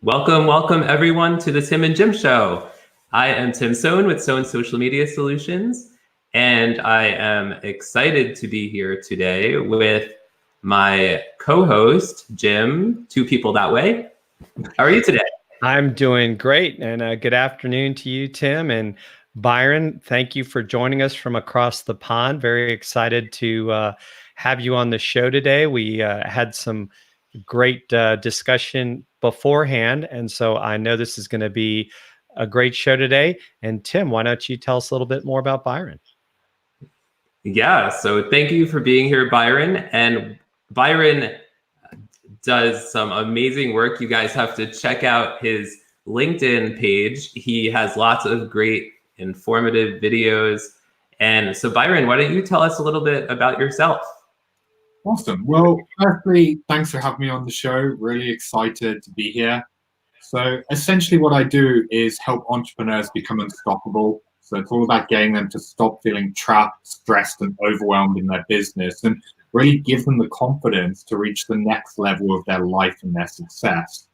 Welcome everyone to the Tim and Jim Show. I am Tim Sohn with Sohn Social Media Solutions, and I am excited to be here today with my co-host, Jim, Two People That Way. How are you today? I'm doing great, and good afternoon to you, Tim, and Byron. Thank you for joining us from across the pond. Very excited to have you on the show today. We had some great discussion beforehand, and so I know this is going to be a great show today. And Tim, why don't you tell us a little bit more about Byron? Yeah, so thank you for being here, Byron. And Byron does some amazing work. You guys have to check out his LinkedIn page. He has lots of great informative videos. And so Byron, why don't you tell us a little bit about yourself? Awesome. Well, firstly, thanks for having me on the show. Really excited to be here. So essentially what I do is help entrepreneurs become unstoppable. So it's all about getting them to stop feeling trapped, stressed, and overwhelmed in their business and really give them the confidence to reach the next level of their life and their success.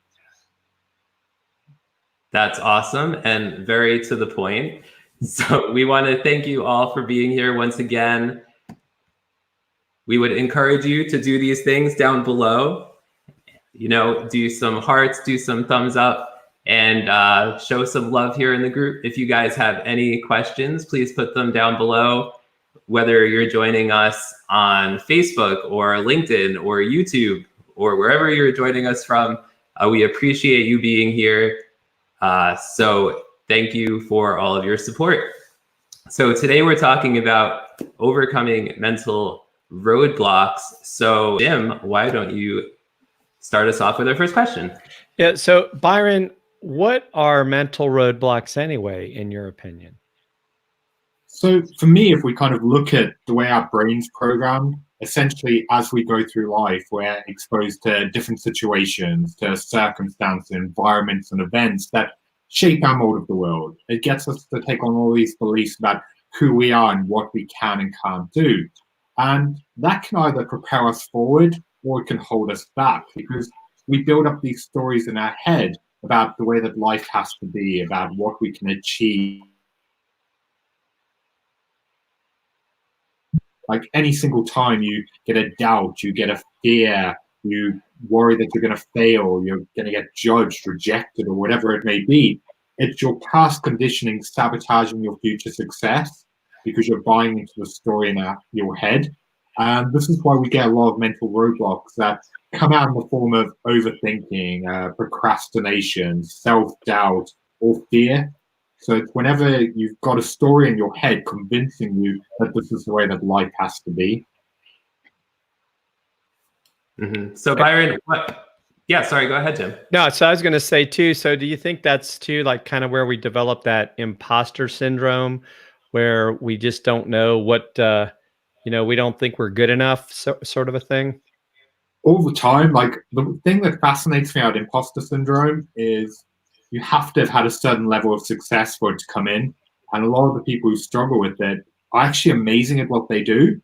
That's awesome and very to the point. So we want to thank you all for being here once again. We would encourage you to do these things down below. You know, do some hearts, do some thumbs up, and show some love here in the group. If you guys have any questions, please put them down below, whether you're joining us on Facebook or LinkedIn or YouTube or wherever you're joining us from. We appreciate you being here. So thank you for all of your support. So today we're talking about overcoming mental roadblocks. So Jim, why don't you start us off with our first question? Yeah, so Byron, what are mental roadblocks anyway, in your opinion? So for me, if we kind of look at the way our brain's programmed, essentially as we go through life, we're exposed to different situations, to circumstances, environments, and events that shape our mold of the world. It gets us to take on all these beliefs about who we are and what we can and can't do. And that can either propel us forward or it can hold us back because we build up these stories in our head about the way that life has to be, about what we can achieve. Like any single time you get a doubt, you get a fear, you worry that you're going to fail, you're going to get judged, rejected, or whatever it may be, it's your past conditioning sabotaging your future success because you're buying into the story in your head. And this is why we get a lot of mental roadblocks that come out in the form of overthinking, procrastination, self-doubt, or fear. So it's whenever you've got a story in your head convincing you that this is the way that life has to be. Mm-hmm. So Byron, yeah, sorry, go ahead, Jim. No, so I was going to say too, so do you think that's too like kind of where we develop that imposter syndrome where we just don't know what, we don't think we're good enough, sort of a thing? All the time. Like the thing that fascinates me about imposter syndrome is you have to have had a certain level of success for it to come in. And a lot of the people who struggle with it are actually amazing at what they do.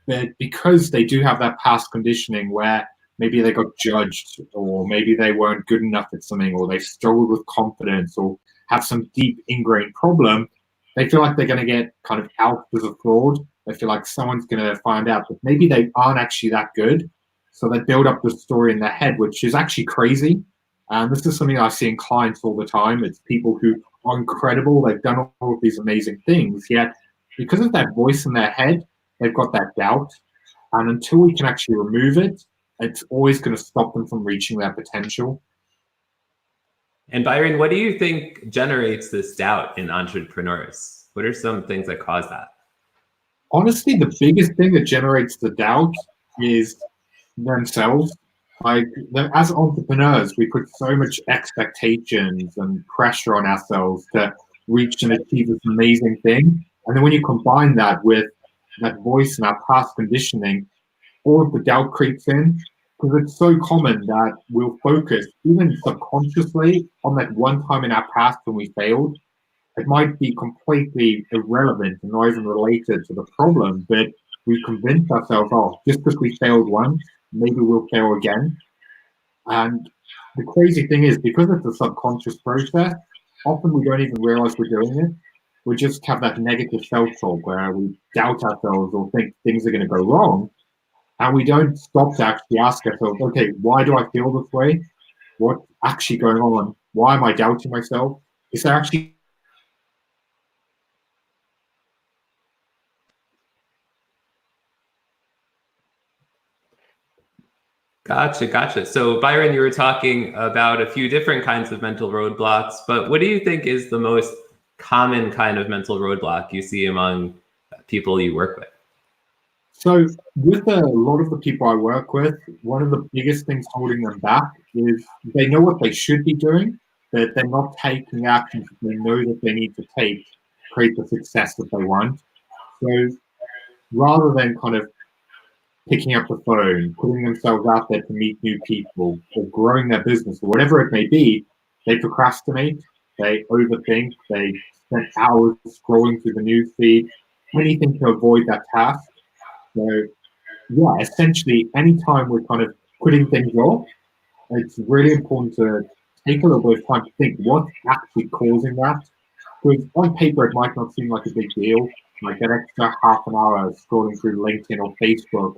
But because they do have that past conditioning where maybe they got judged or maybe they weren't good enough at something or they struggled with confidence or have some deep ingrained problem, they feel like they're going to get kind of out as a fraud. They feel like someone's going to find out that maybe they aren't actually that good. So they build up the story in their head, which is actually crazy. And this is something I see in clients all the time. It's people who are incredible. They've done all of these amazing things, yet because of that voice in their head, they've got that doubt. And until we can actually remove it, it's always going to stop them from reaching their potential. And Byron, what do you think generates this doubt in entrepreneurs? What are some things that cause that? Honestly, the biggest thing that generates the doubt is themselves. Like as entrepreneurs, we put so much expectations and pressure on ourselves to reach and achieve this amazing thing. And then when you combine that with that voice and our past conditioning, all of the doubt creeps in because it's so common that we'll focus even subconsciously on that one time in our past when we failed. It might be completely irrelevant and not even related to the problem, but we convince ourselves, oh, just because we failed once, maybe we'll fail again. And the crazy thing is, because it's a subconscious process, often we don't even realize we're doing it. We just have that negative self-talk where we doubt ourselves or think things are going to go wrong. And we don't stop to actually ask ourselves, okay, why do I feel this way? What's actually going on? Why am I doubting myself? Is there actually... Gotcha. So Byron, you were talking about a few different kinds of mental roadblocks, but what do you think is the most common kind of mental roadblock you see among people you work with? So with a lot of the people I work with, one of the biggest things holding them back is they know what they should be doing, but they're not taking actions that they know that they need to take to create the success that they want. So rather than kind of picking up the phone, putting themselves out there to meet new people, or growing their business, or whatever it may be, they procrastinate, they overthink, they spend hours scrolling through the news feed, anything to avoid that task. So yeah, essentially, anytime we're kind of putting things off, it's really important to take a little bit of time to think what's actually causing that. Because on paper, it might not seem like a big deal, like an extra half an hour scrolling through LinkedIn or Facebook.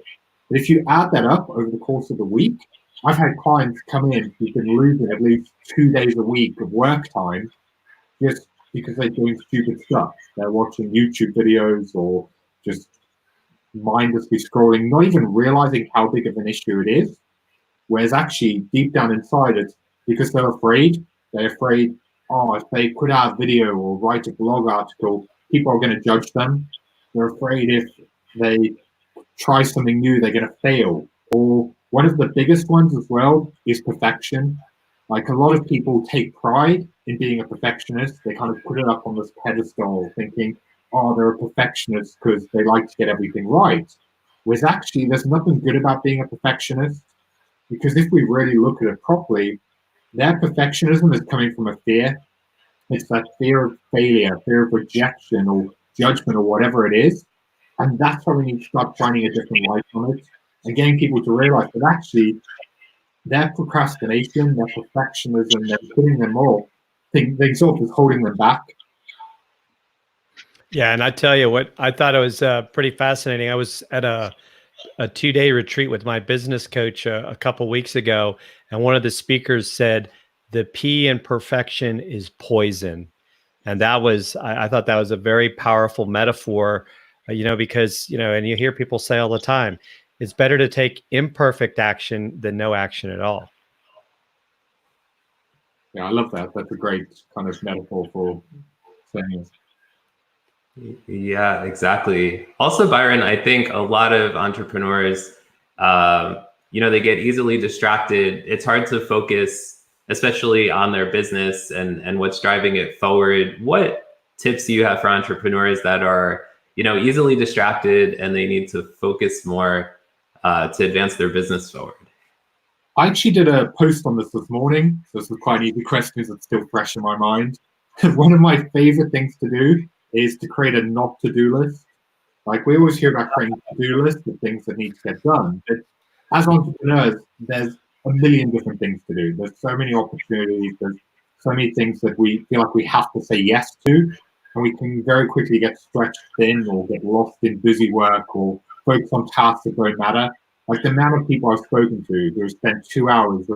But if you add that up over the course of the week, I've had clients come in who've been losing at least 2 days a week of work time just because they're doing stupid stuff. They're watching YouTube videos or just mindlessly scrolling, not even realizing how big of an issue it is. Whereas actually, deep down inside, it's because they're afraid. They're afraid, oh, if they put out a video or write a blog article, people are going to judge them. They're afraid if they try something new, they're going to fail. Or one of the biggest ones as well is perfection. Like a lot of people take pride in being a perfectionist. They kind of put it up on this pedestal thinking, oh, they're a perfectionist because they like to get everything right. Whereas actually, there's nothing good about being a perfectionist, because if we really look at it properly, their perfectionism is coming from a fear. It's that fear of failure, fear of rejection or judgment or whatever it is. And that's why we need to start shining a different light on it and getting people to realize that actually their procrastination, their perfectionism, they're putting them off, things off is holding them back. Yeah, and I tell you what, I thought it was pretty fascinating. I was at a 2-day retreat with my business coach a couple weeks ago, and one of the speakers said, the P in perfection is poison. And that was, I thought that was a very powerful metaphor, because, and you hear people say all the time, it's better to take imperfect action than no action at all. Yeah, I love that. That's a great kind of metaphor for saying it. Yeah, exactly. Also, Byron, I think a lot of entrepreneurs, they get easily distracted. It's hard to focus, especially on their business and what's driving it forward. What tips do you have for entrepreneurs that are, easily distracted and they need to focus more to advance their business forward? I actually did a post on this morning. So this was quite an easy question because it's still fresh in my mind. One of my favorite things to do is to create a not to-do list. Like we always hear about creating a to-do list of things that need to get done. But as entrepreneurs, there's a million different things to do. There's so many opportunities. There's so many things that we feel like we have to say yes to. And we can very quickly get stretched thin or get lost in busy work or focus on tasks that don't matter. Like the amount of people I've spoken to who have spent 2 hours,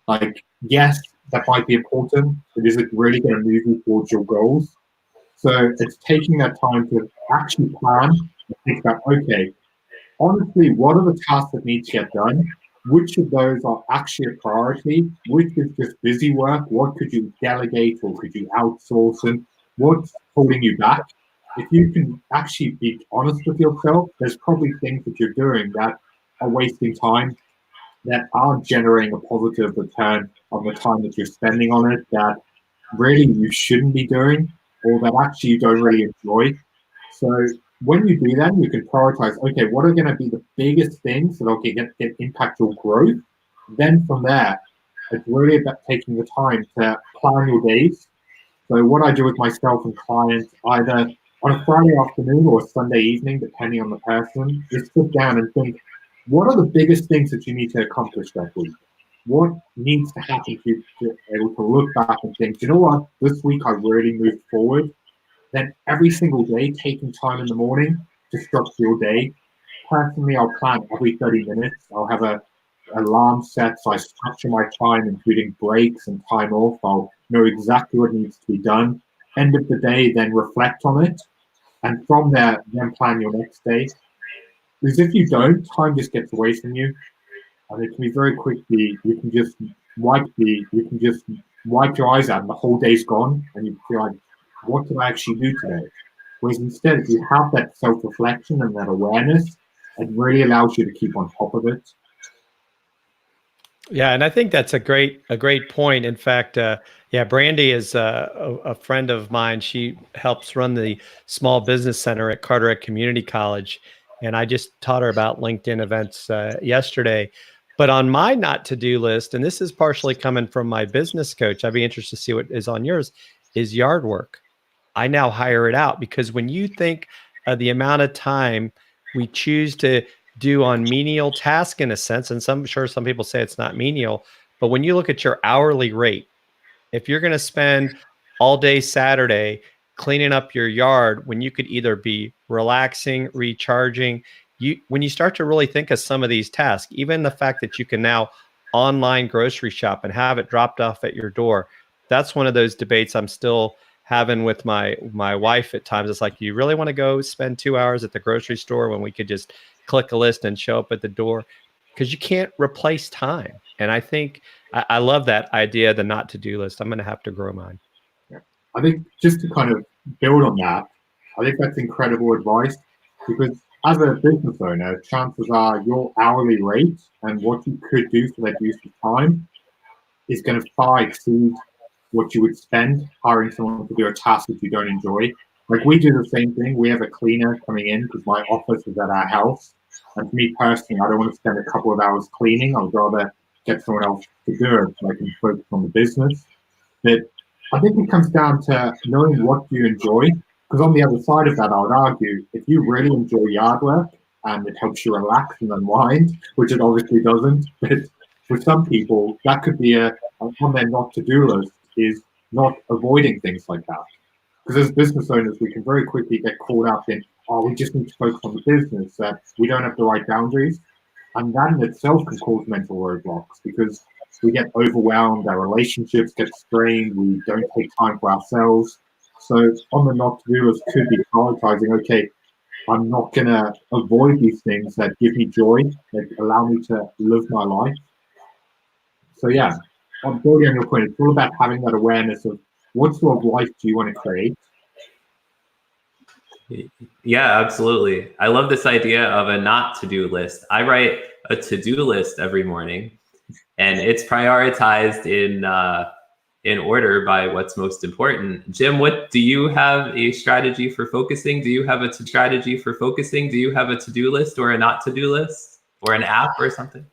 like, yes, that might be important, but is it really going to move you towards your goals? So it's taking that time to actually plan and think about, okay, honestly, what are the tasks that need to get done? Which of those are actually a priority? Which is just busy work? What could you delegate or could you outsource? And what's holding you back? If you can actually be honest with yourself, there's probably things that you're doing that are wasting time, that aren't generating a positive return on the time that you're spending on it, that really you shouldn't be doing, or that actually you don't really enjoy. So when you do that, you can prioritize, okay, what are going to be the biggest things that are going to impact your growth? Then from there, it's really about taking the time to plan your days. So what I do with myself and clients, either on a Friday afternoon or a Sunday evening, depending on the person, is sit down and think, what are the biggest things that you need to accomplish that week? What needs to happen for you to be able to look back and think, you know what, this week I really moved forward. Then every single day, taking time in the morning to structure your day. Personally, I'll plan every 30 minutes. I'll have a alarm set, so I structure my time, including breaks and time off. I'll know exactly what needs to be done. End of the day, then reflect on it. And from there, then plan your next day. Because if you don't, time just gets away from you. And it can be very quickly, you can just wipe your eyes out and the whole day's gone. And you feel like, what did I actually do today? Whereas instead, if you have that self-reflection and that awareness, it really allows you to keep on top of it. Yeah, and I think that's a great point. In fact, Brandy is a friend of mine. She helps run the Small Business Center at Carteret Community College, and I just taught her about LinkedIn events yesterday. But on my not to-do list, and this is partially coming from my business coach, I'd be interested to see what is on yours, is yard work. I now hire it out, because when you think of the amount of time we choose to do on menial task, in a sense, and some people say it's not menial, but when you look at your hourly rate, if you're going to spend all day Saturday cleaning up your yard when you could either be relaxing, recharging, when you start to really think of some of these tasks, even the fact that you can now online grocery shop and have it dropped off at your door, that's one of those debates I'm still having with my wife at times. It's like, you really want to go spend 2 hours at the grocery store when we could just click a list and show up at the door? Because you can't replace time. And I think I love that idea, the not to-do list. I'm going to have to grow mine. Yeah. I think just to kind of build on that, I think that's incredible advice, because as a business owner, chances are your hourly rate and what you could do for that use of time is going to far exceed what you would spend hiring someone to do a task that you don't enjoy. Like, we do the same thing. We have a cleaner coming in because my office is at our house. And for me personally, I don't want to spend a couple of hours cleaning. I would rather get someone else to do it so I can focus on the business. But I think it comes down to knowing what you enjoy. Because on the other side of that, I would argue, if you really enjoy yard work and it helps you relax and unwind, which it obviously doesn't, but for some people, that could be on their not to-do list, is not avoiding things like that. Because as business owners, we can very quickly get caught up in, we just need to focus on the business, that we don't have the right boundaries. And that in itself can cause mental roadblocks, because we get overwhelmed, our relationships get strained, we don't take time for ourselves. So on the not to do list could be prioritizing, okay, I'm not going to avoid these things that give me joy, that allow me to live my life. So yeah, I'm building on your point. It's all about having that awareness of what sort of life do you want to create. Yeah, absolutely. I love this idea of a not to-do list. I write a to-do list every morning, and it's prioritized in order by what's most important. Jim, what do you have a strategy for focusing? Do you have a strategy for focusing? Do you have a to-do list or a not to-do list or an app or something?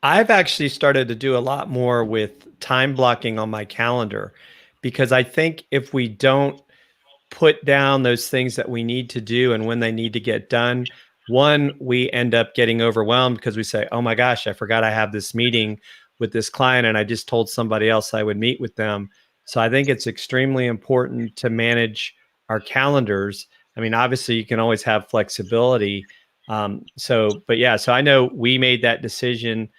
I've actually started to do a lot more with time blocking on my calendar, because I think if we don't put down those things that we need to do and when they need to get done, one, we end up getting overwhelmed because we say, oh my gosh, I forgot I have this meeting with this client and I just told somebody else I would meet with them. So I think it's extremely important to manage our calendars. I mean, obviously you can always have flexibility. So I know we made that decision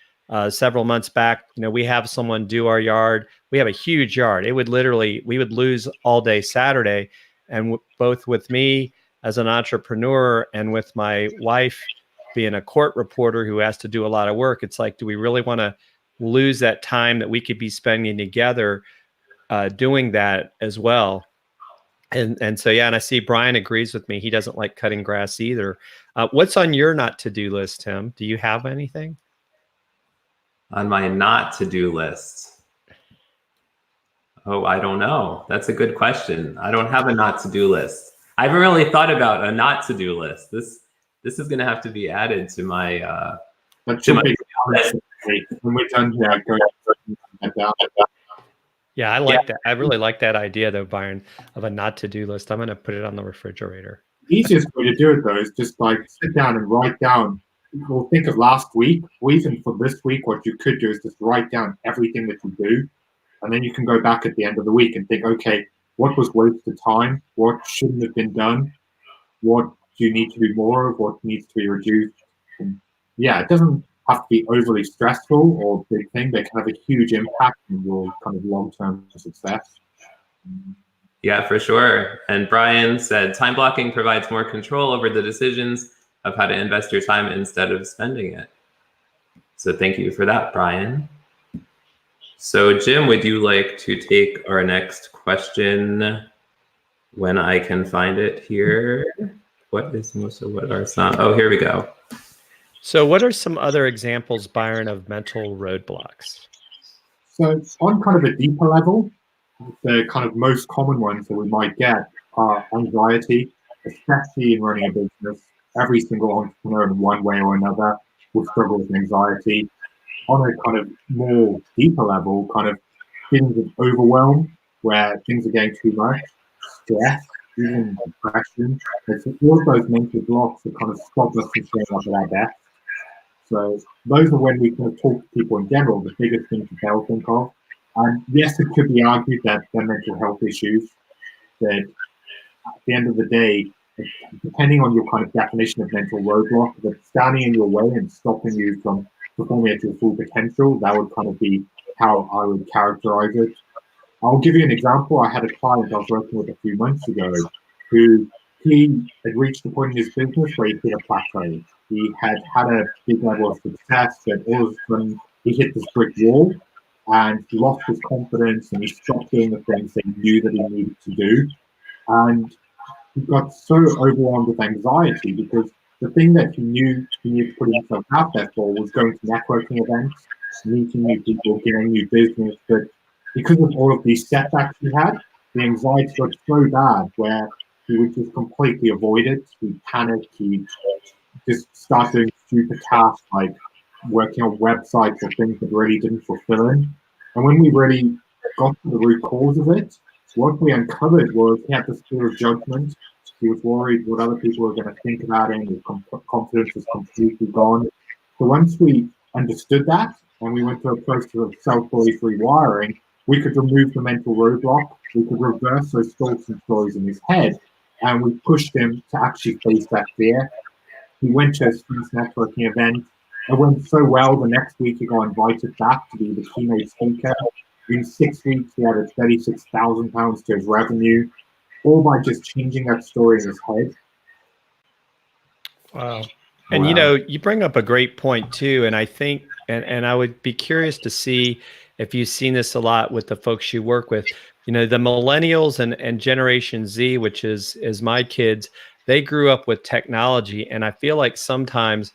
several months back. You know, we have someone do our yard. We have a huge yard. We would lose all day Saturday. And both with me as an entrepreneur and with my wife being a court reporter who has to do a lot of work, it's like, do we really want to lose that time that we could be spending together doing that as well? And so, yeah, and I see Brian agrees with me. He doesn't like cutting grass either. What's on your not to-do list, Tim? Do you have anything? On my not to-do list? Oh, I don't know. That's a good question. I don't have a not to-do list. I haven't really thought about a not to-do list. This is going to have to be added to my list. When we're done here, yeah, I like that. I really like that idea, though, Byron, of a not to-do list. I'm going to put it on the refrigerator. The easiest way to do it, though, is just like sit down and write down Well, think of last week, or even for this week, what you could do is just write down everything that you do, and then you can go back at the end of the week and think, okay, what was wasted time? What shouldn't have been done? What do you need to do more of? What needs to be reduced? And yeah, it doesn't have to be overly stressful or big thing, but it can have a huge impact on your kind of long-term success. Yeah, for sure. And Brian said, time blocking provides more control over the decisions of how to invest your time instead of spending it. So thank you for that, Brian. So Jim, would you like to take our next question when I can find it here? What is most of what are some? Oh, here we go. So what are some other examples, Byron, of mental roadblocks? So on kind of a deeper level, the kind of most common ones that we might get are anxiety, especially in running a business. Every single entrepreneur in one way or another will struggle with anxiety. On a kind of more deeper level, kind of feelings of overwhelm, where things are getting too much, stress, even depression. It's all of those mental blocks that kind of stop us from showing up at our best. So those are when we kind of talk to people in general, the biggest things that they'll think of. And yes, it could be argued that they're mental health issues, that at the end of the day, depending on your kind of definition of mental roadblock, if it's standing in your way and stopping you from performing at your full potential, that would kind of be how I would characterize it. I'll give you an example. I had a client I was working with a few months ago who he had reached a point in his business where he hit a plateau. He had had a big level of success, but all of a sudden he hit this brick wall and he lost his confidence and he stopped doing the things that he knew that he needed to do. And he got so overwhelmed with anxiety because the thing that he knew he needed to put himself out there for was going to networking events, meeting new people, getting new business. But because of all of these setbacks he had, the anxiety got so bad where he would just completely avoid it. He'd panic, he'd just start doing stupid tasks like working on websites or things that really didn't fulfill him. And when we really got to the root cause of it, what we uncovered was he had this fear of judgment. He was worried what other people were going to think about him. His confidence was completely gone. So once we understood that and we went through a process of self-belief rewiring, we could remove the mental roadblock. We could reverse those thoughts and stories in his head. And we pushed him to actually face that fear. He went to his first networking event. It went so well, the next week he got invited back to be the keynote speaker. In 6 weeks, he added £36,000 to his revenue, all by just changing that story in his head. Wow. And you know, you bring up a great point too. And I think, and I would be curious to see if you've seen this a lot with the folks you work with, you know, the millennials and Generation Z, which is my kids, they grew up with technology. And I feel like sometimes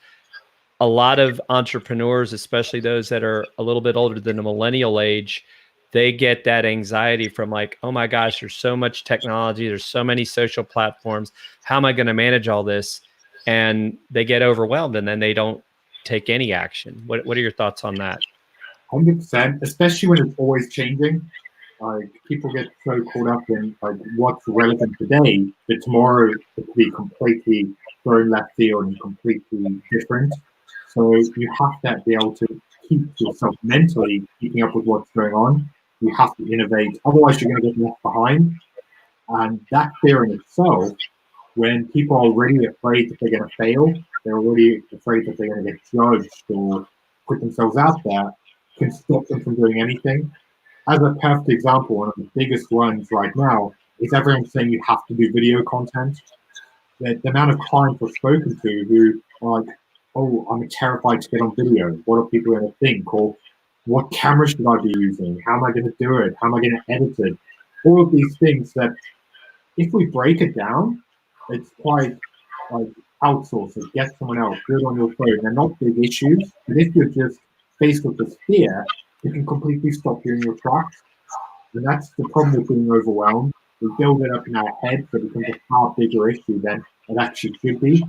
a lot of entrepreneurs, especially those that are a little bit older than the millennial age, they get that anxiety from like, oh my gosh, there's so much technology. There's so many social platforms. How am I going to manage all this? And they get overwhelmed and then they don't take any action. What are your thoughts on that? 100%, especially when it's always changing. Like people get so caught up in like what's relevant today that tomorrow it could be completely thrown left field and completely different. So you have to be able to keep yourself mentally keeping up with what's going on. You have to innovate, otherwise you're going to get left behind. And that fear in itself, when people are already afraid that they're going to fail, they're already afraid that they're going to get judged or put themselves out there, can stop them from doing anything. As a perfect example, one of the biggest ones right now is everyone saying you have to do video content. The amount of clients I've spoken to who are like, oh, I'm terrified to get on video. What are people going to think? Or what camera should I be using? How am I going to do it? How am I going to edit it? All of these things that if we break it down, it's quite like outsource it, get someone else, do it on your phone. They're not big issues. But if you're just faced with this fear, it can completely stop you in your tracks. And that's the problem with being overwhelmed. We build it up in our head, so it becomes a far bigger issue than it actually should be.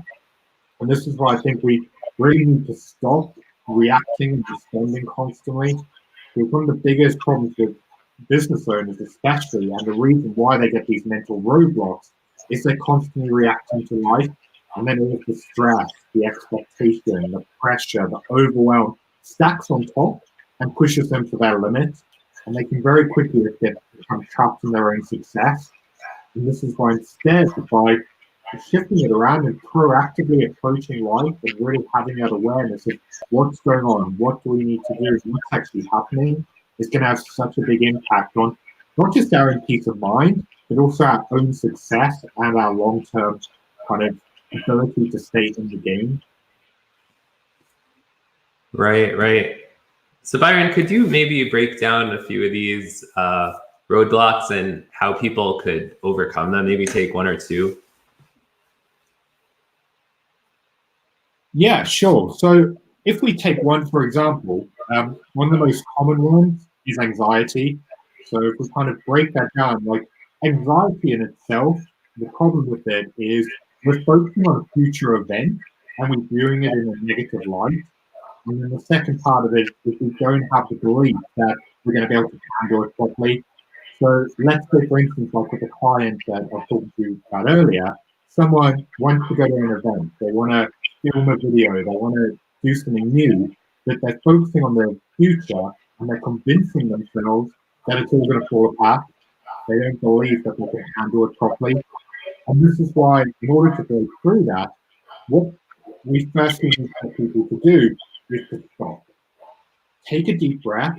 And this is why I think we really need to stop reacting and responding constantly. Because one of the biggest problems with business owners especially, and the reason why they get these mental roadblocks, is they're constantly reacting to life. And then all of the stress, the expectation, the pressure, the overwhelm stacks on top and pushes them to their limit. And they can very quickly become trapped in their own success. And this is why instead, by shifting it around and proactively approaching life and really having that awareness of what's going on, what do we need to do, what's actually happening, is going to have such a big impact on not just our own peace of mind, but also our own success and our long-term kind of ability to stay in the game. Right. So Byron, could you maybe break down a few of these roadblocks and how people could overcome them? Maybe take one or two. Yeah, sure. So if we take one, for example, one of the most common ones is anxiety. So if we kind of break that down, like anxiety in itself, the problem with it is we're focusing on a future event and we're viewing it in a negative light. And then the second part of it is we don't have the belief that we're going to be able to handle it properly. So let's say, for instance, like with the client that I was talking to you about earlier, someone wants to go to an event, they want to film a video, they want to do something new, but they're focusing on their future and they're convincing themselves that it's all going to fall apart. They don't believe that they can handle it properly. And this is why, in order to go through that, what we firstly need for people to do is to stop. Take a deep breath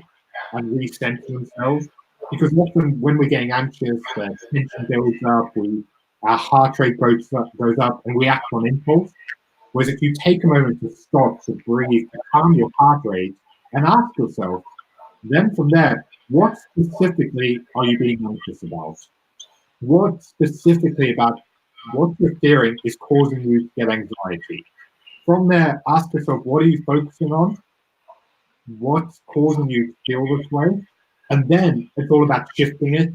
and recenter themselves. Because often when we're getting anxious, the tension builds up, our heart rate goes up, and we act on impulse. Whereas if you take a moment to stop, to breathe, to calm your heart rate, and ask yourself, then from there, what specifically are you being anxious about? What specifically about what you're fearing is causing you to get anxiety? From there, ask yourself, what are you focusing on? What's causing you to feel this way? And then it's all about shifting it.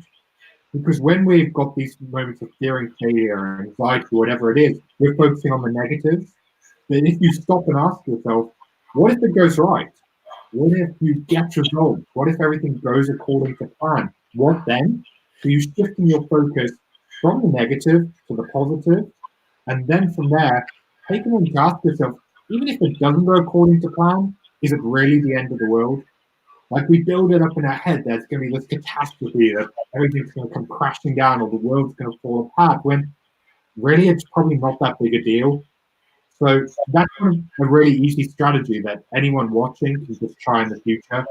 Because when we've got these moments of fearing failure or anxiety, whatever it is, we're focusing on the negatives. But if you stop and ask yourself, what if it goes right? What if you get results? What if everything goes according to plan? What then? So you're shifting your focus from the negative to the positive. And then from there, take a moment to ask yourself, even if it doesn't go according to plan, is it really the end of the world? Like we build it up in our head, there's going to be this catastrophe that everything's going to come crashing down or the world's going to fall apart, when really it's probably not that big a deal. So that's a really easy strategy that anyone watching can just try in the future.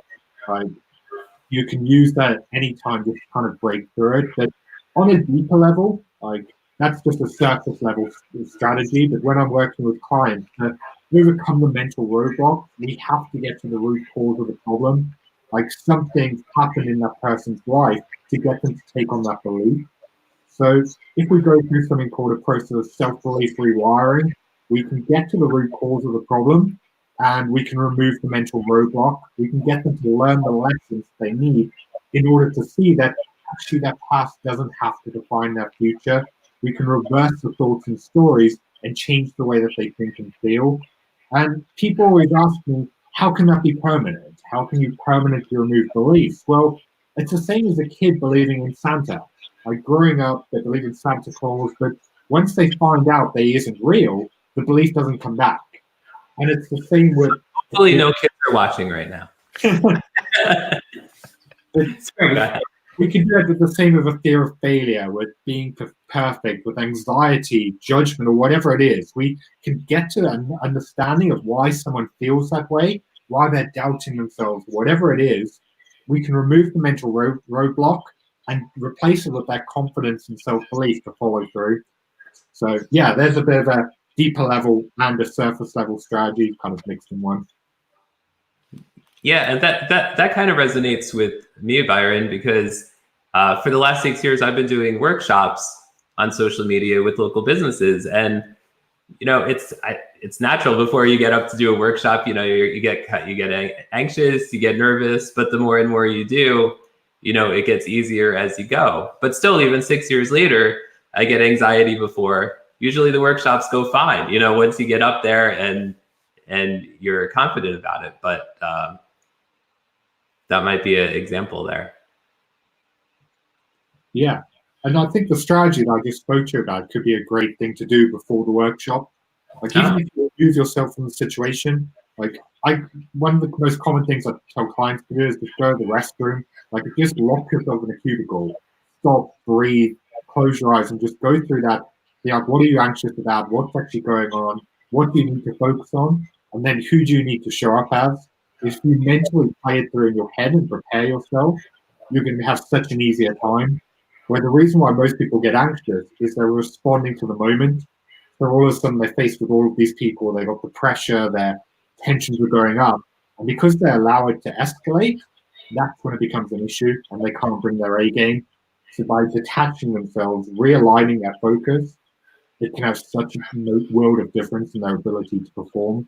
You can use that anytime just kind of break through it. But on a deeper level, like that's just a surface level strategy. But when I'm working with clients to overcome the mental roadblock, we have to get to the root cause of the problem. Like something's happened in that person's life to get them to take on that belief. So if we go through something called a process of self-belief rewiring, we can get to the root cause of the problem and we can remove the mental roadblock. We can get them to learn the lessons they need in order to see that actually their past doesn't have to define their future. We can reverse the thoughts and stories and change the way that they think and feel. And people always ask me, how can that be permanent? How can you permanently remove beliefs? Well, it's the same as a kid believing in Santa. Like growing up, they believe in Santa Claus, but once they find out that he isn't real, the belief doesn't come back. And it's the same with... Hopefully no kids are watching right now. We can do it the same with a fear of failure, with being perfect, with anxiety, judgment, or whatever it is. We can get to an understanding of why someone feels that way, why they're doubting themselves, whatever it is. We can remove the mental roadblock and replace it with that confidence and self-belief to follow through. So yeah, there's a bit of a deeper level and a surface level strategy kind of mixed in one. Yeah, and that kind of resonates with me, Byron, because for the last 6 years, I've been doing workshops on social media with local businesses, and you know, it's natural before you get up to do a workshop. You know, you get anxious, you get nervous, but the more and more you do, you know, it gets easier as you go. But still, even 6 years later, I get anxiety before. Usually, the workshops go fine. You know, once you get up there and you're confident about it, but that might be an example there. Yeah, and I think the strategy that I just spoke to you about could be a great thing to do before the workshop. Like even if you remove yourself from the situation, like one of the most common things I tell clients to do is just go to the restroom. Like if you just lock yourself in a cubicle, stop, breathe, close your eyes, and just go through that. Be like, what are you anxious about? What's actually going on? What do you need to focus on? And then who do you need to show up as? If you mentally play it through in your head and prepare yourself, you're going to have such an easier time. Where the reason why most people get anxious is they're responding to the moment. So all of a sudden they're faced with all of these people, they got the pressure, their tensions are going up. And because they allow it to escalate, that's when it becomes an issue and they can't bring their A game. So by detaching themselves, realigning their focus, it can have such a world of difference in their ability to perform.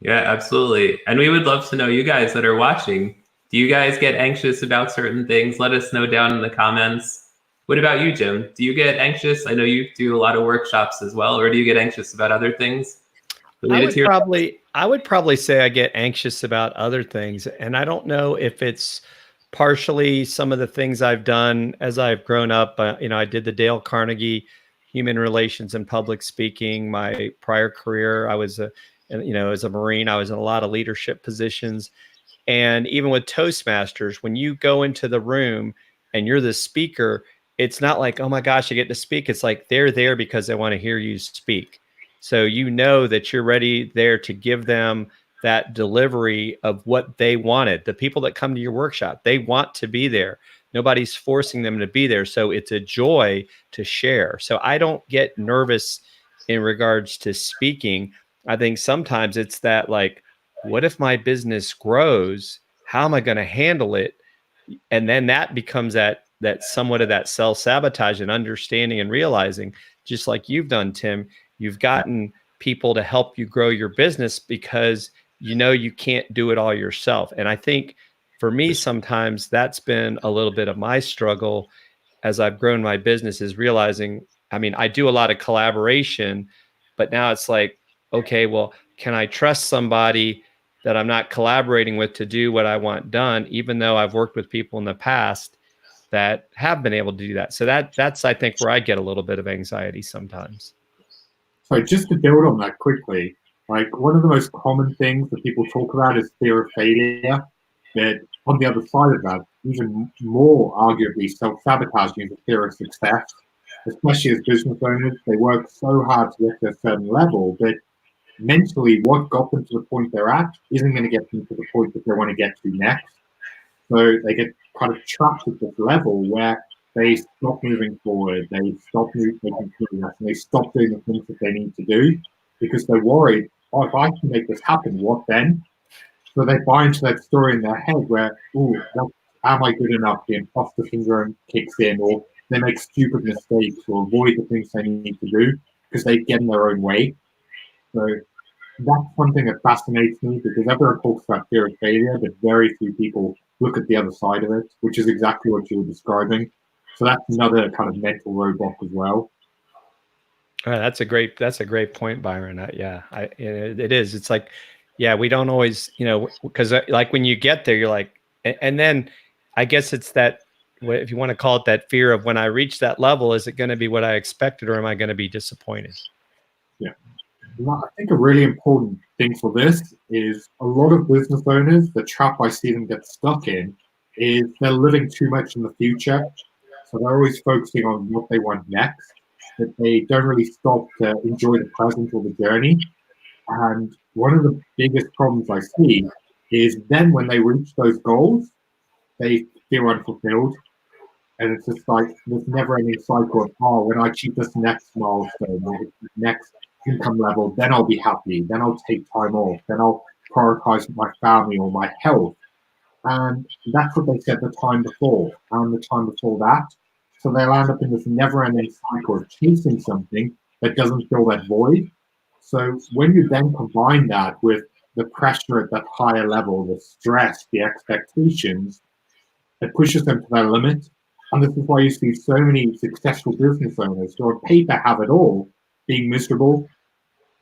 Yeah, absolutely. And we would love to know, you guys that are watching, do you guys get anxious about certain things? Let us know down in the comments. What about you, Jim? Do you get anxious? I know you do a lot of workshops as well, or do you get anxious about other things? I would probably say I get anxious about other things. And I don't know if it's partially some of the things I've done as I've grown up. I did the Dale Carnegie Human Relations and Public Speaking. My prior career, I was as a Marine, I was in a lot of leadership positions. And even with Toastmasters, when you go into the room and you're the speaker, it's not like, oh my gosh, I get to speak. It's like they're there because they want to hear you speak. So you know that you're ready there to give them that delivery of what they wanted. The people that come to your workshop, they want to be there. Nobody's forcing them to be there. So it's a joy to share. So I don't get nervous in regards to speaking. I think sometimes it's that like, what if my business grows? How am I going to handle it? And then that becomes that somewhat of that self-sabotage and understanding and realizing, just like you've done, Tim, you've gotten people to help you grow your business because you can't do it all yourself. And I think for me, sometimes that's been a little bit of my struggle as I've grown my business, is realizing, I do a lot of collaboration, but now it's like, okay, well, can I trust somebody that I'm not collaborating with to do what I want done, even though I've worked with people in the past that have been able to do that? So that's, I think, where I get a little bit of anxiety sometimes. So just to build on that quickly, like one of the most common things that people talk about is fear of failure. But on the other side of that, even more arguably self-sabotaging is the fear of success. Especially as business owners, they work so hard to get to a certain level, but mentally what got them to the point they're at isn't going to get them to the point that they want to get to next. So they get kind of trapped at this level where they stop moving forward, they stop making progress, and they stop doing the things that they need to do because they're worried, oh, if I can make this happen, what then? So they buy into that story in their head where, oh, am I good enough? The imposter syndrome kicks in, or they make stupid mistakes or avoid the things they need to do because they get in their own way. So that's one thing that fascinates me, because everyone talks about fear of failure, but very few people look at the other side of it, which is exactly what you were describing. So that's another kind of mental roadblock as well. That's a great point, Byron. It is. It's like, yeah, we don't always, because like when you get there, you're like, and then I guess it's that, if you want to call it that fear of, when I reach that level, is it going to be what I expected, or am I going to be disappointed? Yeah. I think a really important thing for this is a lot of business owners, the trap I see them get stuck in is they're living too much in the future. So they're always focusing on what they want next, but they don't really stop to enjoy the present or the journey. And one of the biggest problems I see is then when they reach those goals, they feel unfulfilled. And it's just like this never-ending cycle of, oh, when I achieve this next milestone, or this next income level, then I'll be happy, then I'll take time off, then I'll prioritize my family or my health. And that's what they said the time before and the time before that. So they'll end up in this never-ending cycle of chasing something that doesn't fill that void. So when you then combine that with the pressure at that higher level, the stress, the expectations, it pushes them to their limit. And this is why you see so many successful business owners who on paper have it all, being miserable.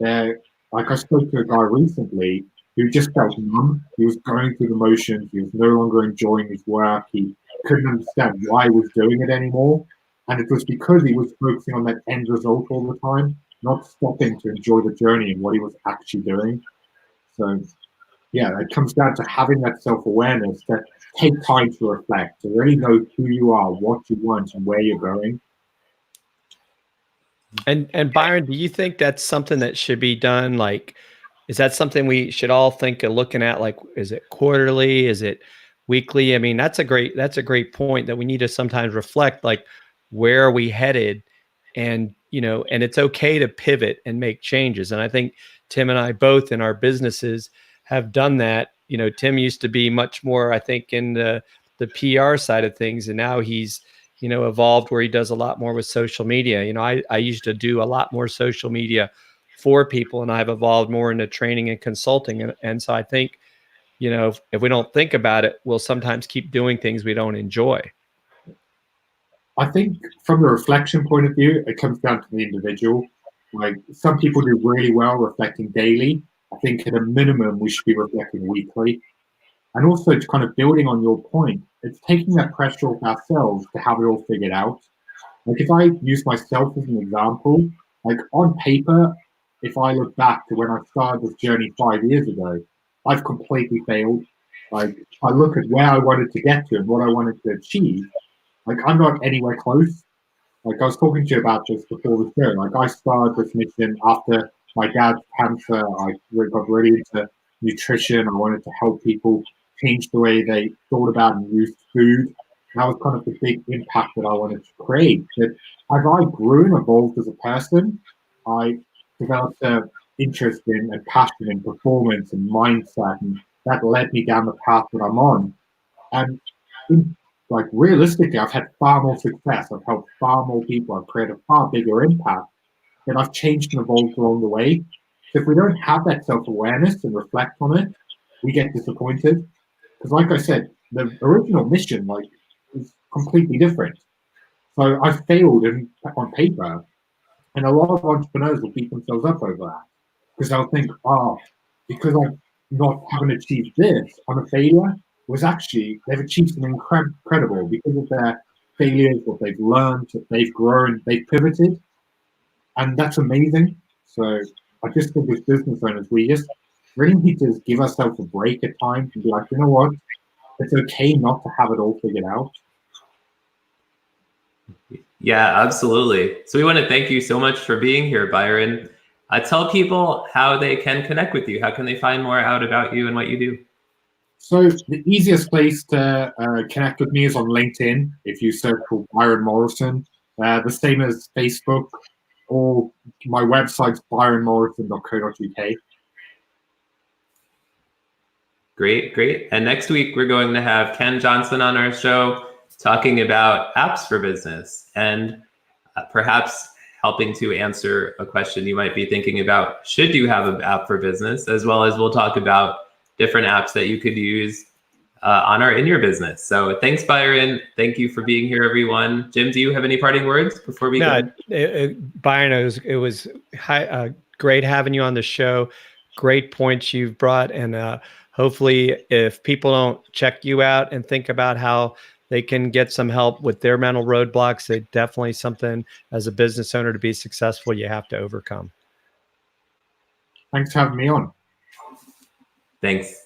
Like I spoke to a guy recently who just felt numb. He was going through the motions. He was no longer enjoying his work. He couldn't understand why he was doing it anymore. And it was because he was focusing on that end result all the time, not stopping to enjoy the journey and what he was actually doing. So yeah, it comes down to having that self-awareness, to take time to reflect, to really know who you are, what you want, and where you're going. And Byron, do you think that's something that should be done? Like, is that something we should all think of looking at? Like, is it quarterly? Is it weekly? I mean, that's a great point, that we need to sometimes reflect, like, where are we headed? And, and it's okay to pivot and make changes. And I think Tim and I both in our businesses have done that. Tim used to be much more, I think, in the PR side of things. And now he's, evolved where he does a lot more with social media. I used to do a lot more social media for people, and I've evolved more into training and consulting. And so I think, if we don't think about it, we'll sometimes keep doing things we don't enjoy. I think from the reflection point of view, it comes down to the individual. Like, some people do really well reflecting daily. I think at a minimum, we should be reflecting weekly. And also, to kind of building on your point, it's taking that pressure off ourselves to have it all figured out. Like, if I use myself as an example, like on paper, if I look back to when I started this journey 5 years ago, I've completely failed. Like, I look at where I wanted to get to and what I wanted to achieve, like, I'm not anywhere close. Like, I was talking to you about this before the show. Like, I started this mission after my dad's cancer. I got really into nutrition. I wanted to help people change the way they thought about and used food. That was kind of the big impact that I wanted to create. But as I grew and evolved as a person, I developed an interest in and passion in performance and mindset, and that led me down the path that I'm on. And like, realistically, I've had far more success. I've helped far more people. I've created a far bigger impact. And I've changed and evolved along the way. So if we don't have that self-awareness and reflect on it, we get disappointed. Because like I said, the original mission, like, is completely different. So I failed on paper. And a lot of entrepreneurs will beat themselves up over that. Because they'll think, because I haven't achieved this, I'm a failure. Was actually, they've achieved something incredible because of their failures, what they've learned, they've grown, they've pivoted. And that's amazing. So I just think as business owners, we just really need to give ourselves a break at times and be like, you know what? It's okay not to have it all figured out. Yeah, absolutely. So we want to thank you so much for being here, Byron. Tell people how they can connect with you. How can they find more out about you and what you do? So the easiest place to connect with me is on LinkedIn. If you search for Byron Morrison, the same as Facebook, or my website's byronmorrison.co.uk. Great. And next week, we're going to have Ken Johnson on our show talking about apps for business, and perhaps helping to answer a question you might be thinking about. Should you have an app for business? As well as we'll talk about different apps that you could use in your business. So thanks, Byron. Thank you for being here, everyone. Jim, do you have any parting words before we go? Byron, it was great having you on the show. Great points you've brought. And hopefully if people don't check you out and think about how they can get some help with their mental roadblocks, it's definitely something as a business owner to be successful, you have to overcome. Thanks for having me on. Thanks.